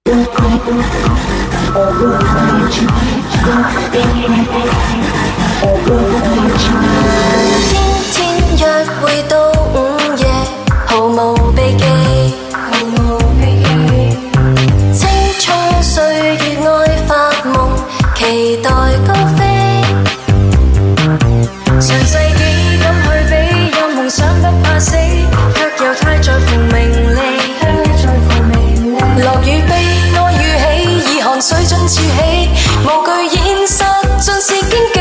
天天約會到午夜，毫無避忌。青蔥歲月愛發夢，期待高飛。上世紀敢去比，有夢想不怕死，卻又太在乎名利。落雨悲，愛與喜，以汗水盡處起，無懼現實，盡是堅記。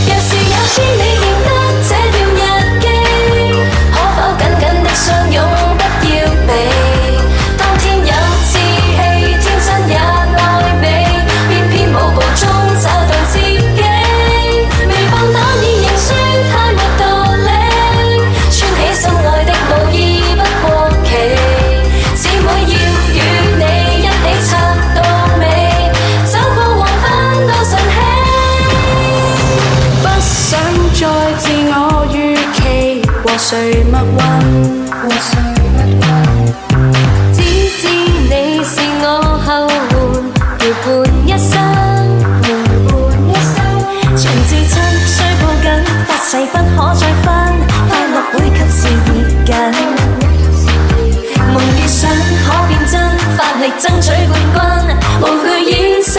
若是有天你認得這段日記，可否緊緊的相擁，不要避。當天有志氣，天真也愛美，偏偏舞步中找到自己。未放膽已認輸，太沒道理。穿起心愛的毛衣不過期，姊妹要與你一起撐到尾，走過黃昏到晨曦。不想再自我預期，和誰蜜運，只知你是我後援，陪伴一生。從自親雖抱緊，發誓不可再分，快樂會及時熱緊。夢與想可變真，發力爭取冠軍，無懼現實。